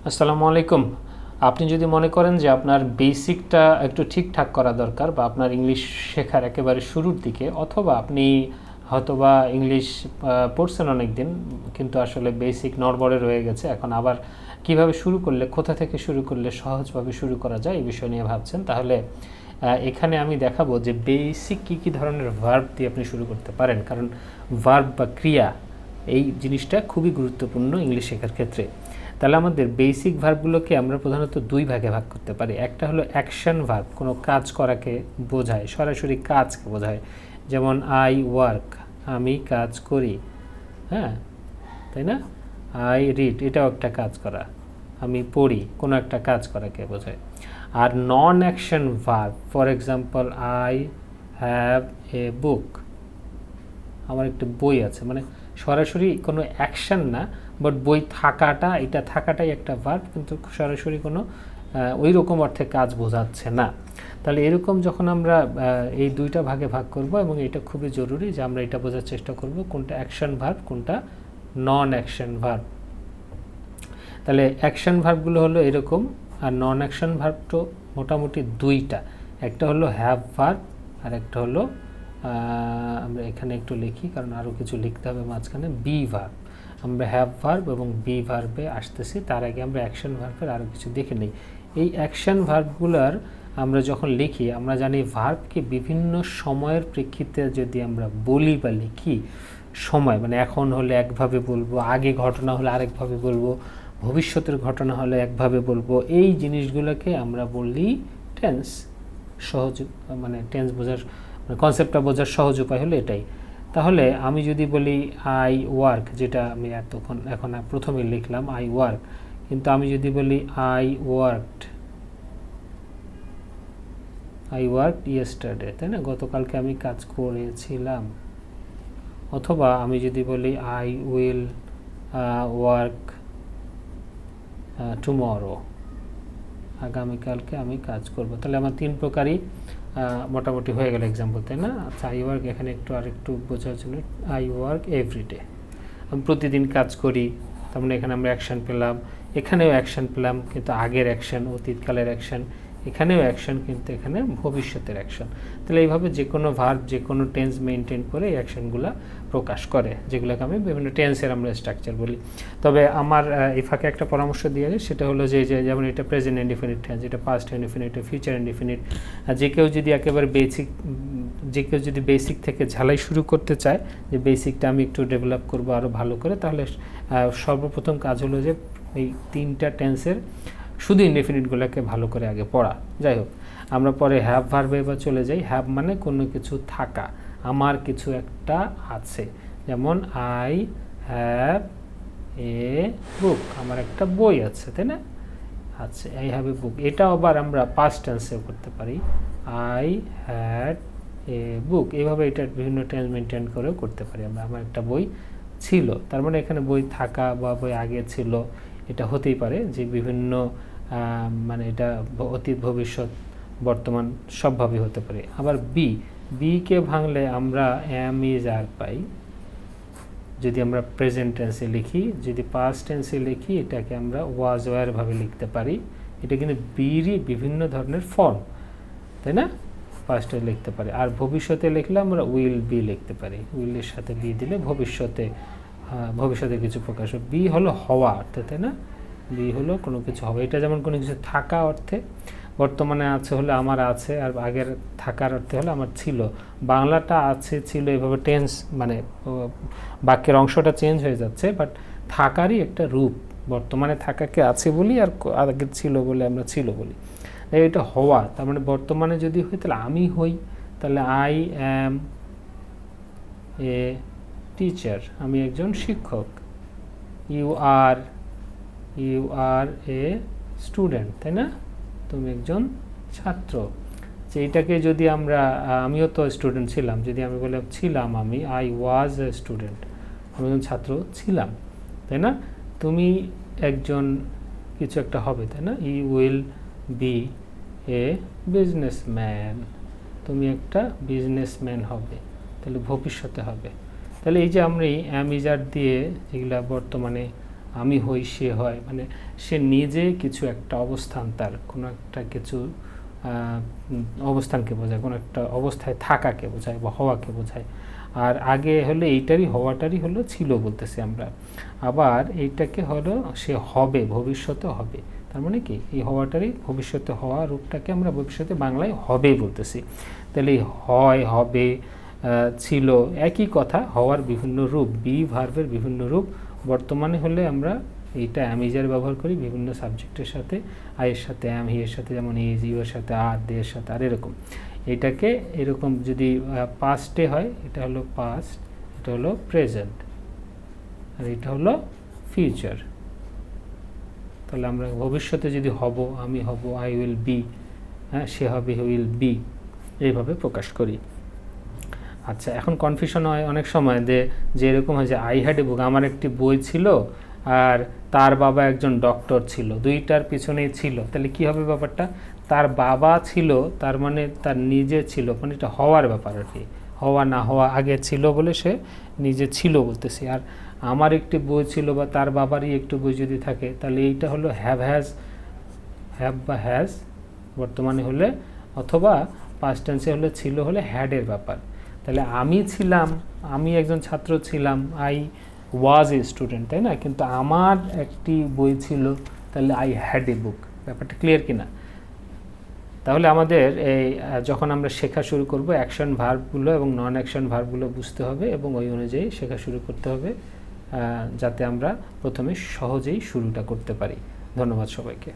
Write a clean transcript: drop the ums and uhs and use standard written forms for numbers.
আসসালামু আলাইকুম। আপনি যদি মনে করেন যে আপনার বেসিকটা একটু ঠিকঠাক করা দরকার বা আপনার ইংলিশ শেখার একেবারে শুরুর দিকে, অথবা আপনি হয়তোবা ইংলিশ পড়ছেন অনেক দিন কিন্তু আসলে বেসিক নড়বড়ে রয়ে গেছে, এখন আবার কিভাবে শুরু করলে, কোথা থেকে শুরু করলে সহজভাবে শুরু করা যায় এই বিষয় নিয়ে ভাবছেন, তাহলে এখানে আমি দেখাবো যে বেসিক কী কী ধরনের ভার্ব দিয়ে আপনি শুরু করতে পারেন। কারণ ভার্ব বা ক্রিয়া এই জিনিসটা খুবই গুরুত্বপূর্ণ ইংলিশ শেখার ক্ষেত্রে। তাহলে আমাদের বেসিক ভার্বগুলোকে আমরা প্রধানত দুই ভাগে ভাগ করতে পারি। একটা হলো অ্যাকশন ভার্ব, কোনো কাজ করাকে বোঝায়, সরাসরি কাজকে বোঝায়, যেমন আই ওয়ার্ক, আমি কাজ করি, হ্যাঁ, তাই না? আই রিড, এটাও একটা কাজ করা, আমি পড়ি, কোনো একটা কাজ করাকে বোঝায়। আর non action verb, for example I have a book, আমার একটা বই আছে, মানে সরাসরি কোনো অ্যাকশন না, বাট বই থাকাটা, এটা থাকাটাই একটা ভার্ব, কিন্তু সরাসরি কোনো ওই রকম অর্থে কাজ বোঝাচ্ছে না। তাহলে এরকম যখন আমরা এই দুইটা ভাগে ভাগ করব, এবং এটা খুবই জরুরি যে আমরা এটা বোঝার চেষ্টা করব কোনটা অ্যাকশন ভার্ব, কোনটা নন অ্যাকশন ভার্ব। তাহলে অ্যাকশন ভার্বগুলো হলো এরকম, আর নন অ্যাকশন ভার্ব তো মোটামুটি দুইটা, একটা হলো হ্যাভ ভার্ব আর একটা হলো আমরা এখানে একটু লিখি কারণ আরও কিছু লিখতে হবে মাঝখানে, বি ভার্ব। আমরা হ্যাভ ভার্ব এবং বি ভার্বে আসতেছি, তার আগে আমরা অ্যাকশন ভার্বের আরও কিছু দেখে নিই। এই অ্যাকশন ভার্বগুলোর আমরা যখন লিখি, আমরা জানি ভার্বকে বিভিন্ন সময়ের প্রেক্ষিতে যদি আমরা বলি বা লিখি, সময় মানে এখন হলে একভাবে বলবো, আগে ঘটনা হলে আরেকভাবে বলবো, ভবিষ্যতের ঘটনা হলে একভাবে বলবো, এই জিনিসগুলোকে আমরা বলি টেন্স। সহজ মানে টেন্স বোঝার কনসেপ্টটা বোঝার সহজ উপায় হলো এটাই। তাহলে আমি যদি বলি আই ওয়ার্ক, যেটা আমি এখন প্রথমে লিখলাম আই ওয়ার্ক, কিন্তু আমি যদি বলি আই ওয়ার্কড ইয়েস্টারডে, তাই না, গতকালকে আমি কাজ করেছিলাম। অথবা আমি যদি বলি আই উইল ওয়ার্ক টুমরো, আগামীকালকে আমি কাজ করব। তাহলে আমার তিন প্রকারই মোটামুটি হয়ে গেল এক্সাম্পল, তাই না? আচ্ছা, আই ওয়ার্ক এখানে আরেকটু বোঝার জন্য, আই ওয়ার্ক এভরিডে, আমি প্রতিদিন কাজ করি, তার মানে এখানে আমরা অ্যাকশন পেলাম, এখানেও অ্যাকশন পেলাম, কিন্তু আগের অ্যাকশন, অতীতকালের অ্যাকশন, এখানেও অ্যাকশন, কিন্তু এখানে ভবিষ্যতের অ্যাকশন। তাহলে এইভাবে যে কোনো ভার্ব, যে কোনো টেন্স মেনটেন করে এই অ্যাকশনগুলো প্রকাশ করে, যেগুলোকে আমি বিভিন্ন টেন্সের আমরা স্ট্রাকচার বলি। তবে আমার এই ফাঁকে একটা পরামর্শ দিয়ে যায়, সেটা হলো যে যেমন এটা প্রেজেন্ট ইনডিফিনিট টেন্স, এটা পাস্ট ইনডিফিনিট, ফিউচার ইনডিফিনিট। যে কেউ যদি একেবারে বেসিক থেকে ঝালাই শুরু করতে চায়, যে বেসিকটা আমি একটু ডেভেলপ করবো আরও ভালো করে, তাহলে সর্বপ্রথম কাজ হলো যে এই তিনটা টেন্সের শুধু ইনডিফিনিটগুলোকে ভালো করে আগে পড়া। যাই হোক, আমরা পরে হ্যাভ ভার্বে এবার চলে যাই। হ্যাভ মানে কোনো কিছু থাকা, আমার কিছু একটা আছে, যেমন আই হ্যাভ এ বুক, আমার একটা বই আছে, তাই না? আচ্ছা, আই হ্যাভ এ বুক, এটাও আবার আমরা পাস্ট টেন্সেও করতে পারি, আই হ্যাড এ বুক। এইভাবে এটা বিভিন্ন টেন্স মেনটেন করেও করতে পারি আমরা, আমার একটা বই ছিল, তার মানে এখানে বই থাকা বা বই আগে ছিল, এটা হতেই পারে যে বিভিন্ন মানে এটা অতীত, ভবিষ্যৎ, বর্তমান সবভাবেই হতে পারে। আবার বিকে ভাঙলে আমরা এম ইজ আর পাই, যদি আমরা প্রেজেন্ট টেন্সে লিখি। যদি পাস্ট টেন্সে লিখি, এটাকে আমরা ওয়াজ ওয়ার ভাবে লিখতে পারি। এটা কিন্তু বিরই বিভিন্ন ধরনের ফর্ম, তাই না? পাস্টে লিখতে পারি। আর ভবিষ্যতে লিখলে আমরা উইল বি লিখতে পারি, উইলের সাথে বি দিলে ভবিষ্যতে কিছু প্রকাশ হবে। বি হলো হওয়া অর্থে, তাই না? বি হলো কোনো কিছু হবে, এটা যেমন কোনো কিছু থাকা অর্থে। বর্তমানে আছে হলে আমার আছে, আর আগের থাকার অর্থে হলে আমার ছিল। বাংলাটা আছে ছিল এভাবে টেন্স মানে বাক্যের অংশটা চেঞ্জ হয়ে যাচ্ছে, বাট থাকারই একটা রূপ। বর্তমানে থাকাকে আছে বলি, আর আগে ছিল বলে আমরা ছিল বলি। এটা হওয়া, তার মানে বর্তমানে যদি হই তাহলে আমি হই, তাহলে আই অ্যাম এ টিচার, আমি একজন শিক্ষক। ইউ আর এ স্টুডেন্ট, তাই না? তুমি একজন ছাত্র। এইটাকে যদি আমরা, আমিও তো স্টুডেন্ট ছিলাম, যদি আমি বললাম ছিলাম, আমি আই ওয়াজ এ স্টুডেন্ট, আমি একজন ছাত্র ছিলাম, তাই না? তুমি একজন কিছু একটা হবে, তাই না? You will be a businessman, তুমি একটা বিজনেসম্যান হবে, তাহলে ভবিষ্যতে হবে। তাহলে এই যে আমরা এই অ্যাম ইজ আর দিয়ে যেগুলো বর্তমানে আমি হই সে হয়, মানে সে নিজে কিছু একটা অবস্থান, তার কোনো একটা কিছু অবস্থানকে বোঝায়, কোনো একটা অবস্থায় থাকাকে বোঝায় বা হওয়াকে বোঝায়। আর আগে হলে এইটারই হওয়াটারই হলো ছিল বলতেছি আমরা। আবার এইটাকে হলো সে হবে, ভবিষ্যতে হবে, তার মানে কি এই হওয়াটারই ভবিষ্যতে হওয়া রূপটাকে আমরা ভবিষ্যতে বাংলায় হবে বলতেছি। তাহলে এই হয়, হবে, ছিল একই কথা, হওয়ার বিভিন্ন রূপ, বি ভার্বের বিভিন্ন রূপ। বর্তমানে হলে আমরা এইটা অ্যামিজার ব্যবহার করি বিভিন্ন সাবজেক্টের সাথে, আয়ের সাথে অ্যাম, হি এর সাথে যেমন ইজ, ইউ এর সাথে আর, দে এর সাথে আর, এরকম। এটাকে এরকম যদি পাস্টে হয় এটা হলো পাস্ট, এটা হলো প্রেজেন্ট, আর এটা হলো ফিউচার। তাহলে আমরা ভবিষ্যতে যদি হব, আমি হব, আই উইল বি, হ্যাঁ সে হবে, হি উইল বি, এইভাবে প্রকাশ করি। আচ্ছা, এখন কনফিউশন হয় অনেক সময় যে এরকম হয় যে আই হ্যাড এ বুক, আমার একটি বই ছিল, আর তার বাবা একজন ডক্টর ছিল, দুইটার পিছনেই ছিল। তাহলে কি হবে ব্যাপারটা? তার বাবা ছিল, তার মানে তার নিজে ছিল, মানে এটা হওয়ার ব্যাপার আর কি, হওয়া না হওয়া, আগে ছিল বলে সে নিজে ছিল বলতেছি। আর আমার একটি বই ছিল বা তার বাবারই একটু বই যদি থাকে, তাহলে এইটা হলো হ্যাভ, হ্যাজ, হ্যাভ বা হ্যাজ বর্তমানে হলে, অথবা পাস্ট টেন্সে হলে ছিল হলে হ্যাডের ব্যাপার। তাহলে আমি ছিলাম, আমি একজন ছাত্র ছিলাম, আই ওয়াজ এ স্টুডেন্ট, তাই না? কিন্তু আমার একটি বই ছিল, তাহলে আই হ্যাড এ বুক। ব্যাপারটা ক্লিয়ার কিনা? তাহলে আমাদের এই যখন আমরা শেখা শুরু করব, অ্যাকশন ভার্বগুলো এবং নন অ্যাকশন ভার্বগুলো বুঝতে হবে এবং ওই অনুযায়ী শেখা শুরু করতে হবে, যাতে আমরা প্রথমে সহজেই শুরুটা করতে পারি। ধন্যবাদ সবাইকে।